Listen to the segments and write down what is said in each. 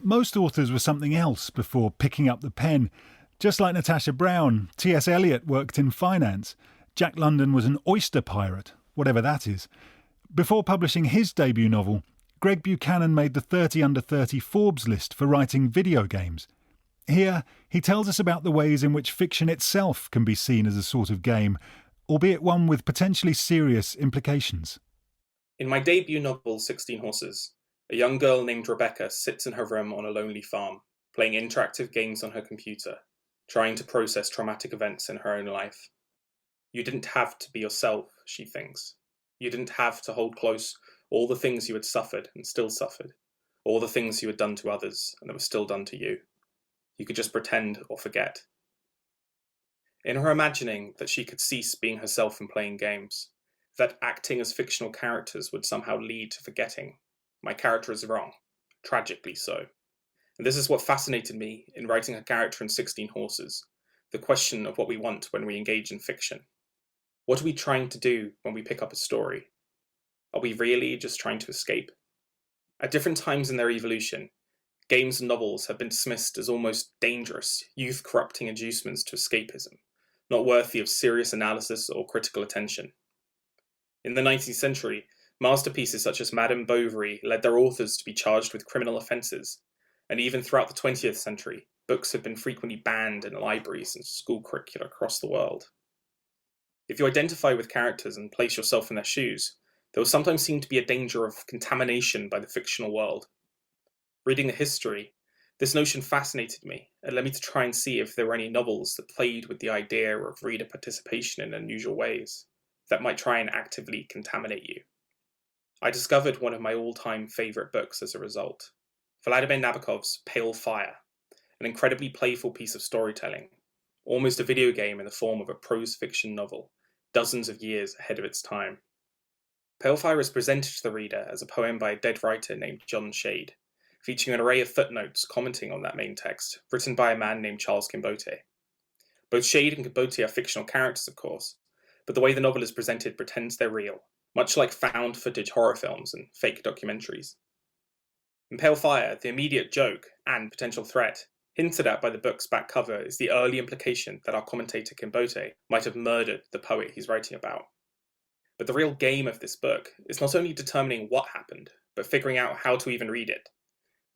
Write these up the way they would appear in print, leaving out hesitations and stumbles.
Most authors were something else before picking up the pen. Just like Natasha Brown, T.S. Eliot worked in finance. Jack London was an oyster pirate, whatever that is. Before publishing his debut novel, Greg Buchanan made the 30 under 30 Forbes list for writing video games. Here, he tells us about the ways in which fiction itself can be seen as a sort of game, albeit one with potentially serious implications. In my debut novel, 16 Horses, a young girl named Rebecca sits in her room on a lonely farm, playing interactive games on her computer, trying to process traumatic events in her own life. You didn't have to be yourself, she thinks. You didn't have to hold close all the things you had suffered and still suffered, all the things you had done to others and that were still done to you. You could just pretend or forget. In her imagining that she could cease being herself in playing games, that acting as fictional characters would somehow lead to forgetting, my character is wrong, tragically so. And this is what fascinated me in writing a character in 16 Horses, the question of what we want when we engage in fiction. What are we trying to do when we pick up a story? Are we really just trying to escape? At different times in their evolution, games and novels have been dismissed as almost dangerous, youth-corrupting inducements to escapism, not worthy of serious analysis or critical attention. In the 19th century, masterpieces such as Madame Bovary led their authors to be charged with criminal offences, and even throughout the 20th century, books have been frequently banned in libraries and school curricula across the world. If you identify with characters and place yourself in their shoes, there will sometimes seem to be a danger of contamination by the fictional world. Reading the history, this notion fascinated me and led me to try and see if there were any novels that played with the idea of reader participation in unusual ways, that might try and actively contaminate you. I discovered one of my all-time favourite books as a result, Vladimir Nabokov's Pale Fire, an incredibly playful piece of storytelling, almost a video game in the form of a prose fiction novel, dozens of years ahead of its time. Pale Fire is presented to the reader as a poem by a dead writer named John Shade, featuring an array of footnotes commenting on that main text, written by a man named Charles Kimbote. Both Shade and Kimbote are fictional characters, of course, but the way the novel is presented pretends they're real, much like found footage horror films and fake documentaries. In Pale Fire, the immediate joke and potential threat hinted at by the book's back cover is the early implication that our commentator Kimbote might have murdered the poet he's writing about. But the real game of this book is not only determining what happened, but figuring out how to even read it.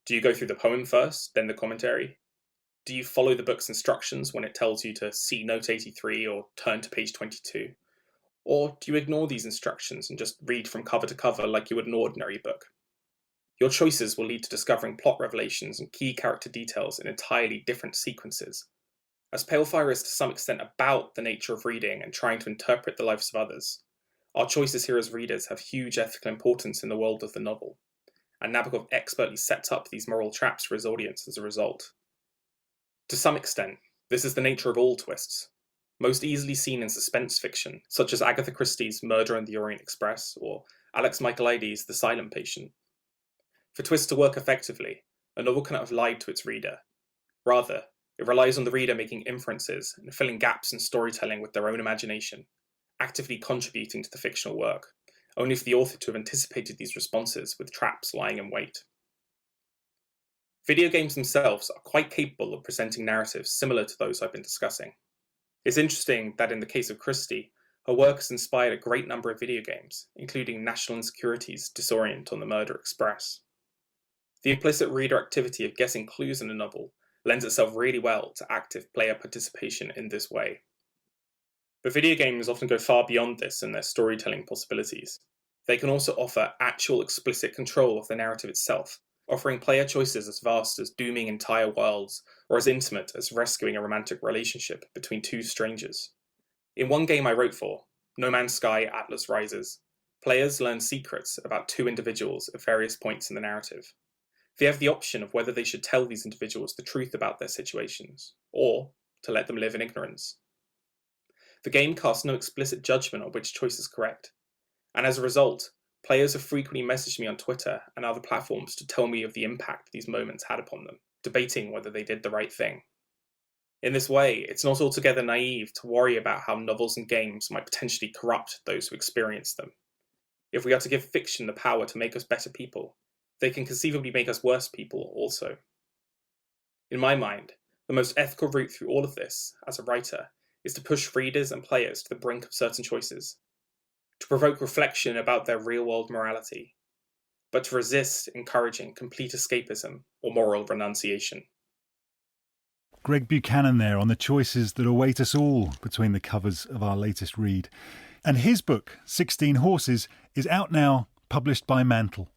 Do you go through the poem first, then the commentary? Do you follow the book's instructions when it tells you to see note 83 or turn to page 22? Or do you ignore these instructions and just read from cover to cover like you would an ordinary book? Your choices will lead to discovering plot revelations and key character details in entirely different sequences. As Pale Fire is to some extent about the nature of reading and trying to interpret the lives of others, our choices here as readers have huge ethical importance in the world of the novel, and Nabokov expertly sets up these moral traps for his audience as a result. To some extent, this is the nature of all twists, most easily seen in suspense fiction, such as Agatha Christie's Murder on the Orient Express or Alex Michaelides' The Silent Patient. For twists to work effectively, a novel cannot have lied to its reader. Rather, it relies on the reader making inferences and filling gaps in storytelling with their own imagination, actively contributing to the fictional work, only for the author to have anticipated these responses with traps lying in wait. Video games themselves are quite capable of presenting narratives similar to those I've been discussing. It's interesting that in the case of Christie, her work has inspired a great number of video games, including National Insecurity's Disorient on the Murder Express. The implicit reader activity of guessing clues in a novel lends itself really well to active player participation in this way. But video games often go far beyond this in their storytelling possibilities. They can also offer actual explicit control of the narrative itself, offering player choices as vast as dooming entire worlds or as intimate as rescuing a romantic relationship between two strangers. In one game I wrote for, No Man's Sky Atlas Rises, players learn secrets about two individuals at various points in the narrative. They have the option of whether they should tell these individuals the truth about their situations, or to let them live in ignorance. The game casts no explicit judgment on which choice is correct, and as a result, players have frequently messaged me on Twitter and other platforms to tell me of the impact these moments had upon them, debating whether they did the right thing. In this way, it's not altogether naive to worry about how novels and games might potentially corrupt those who experience them. If we are to give fiction the power to make us better people, they can conceivably make us worse people also. In my mind, the most ethical route through all of this, as a writer, is to push readers and players to the brink of certain choices, to provoke reflection about their real-world morality, but to resist encouraging complete escapism or moral renunciation. Greg Buchanan there on the choices that await us all between the covers of our latest read. And his book, 16 Horses, is out now, published by Mantle.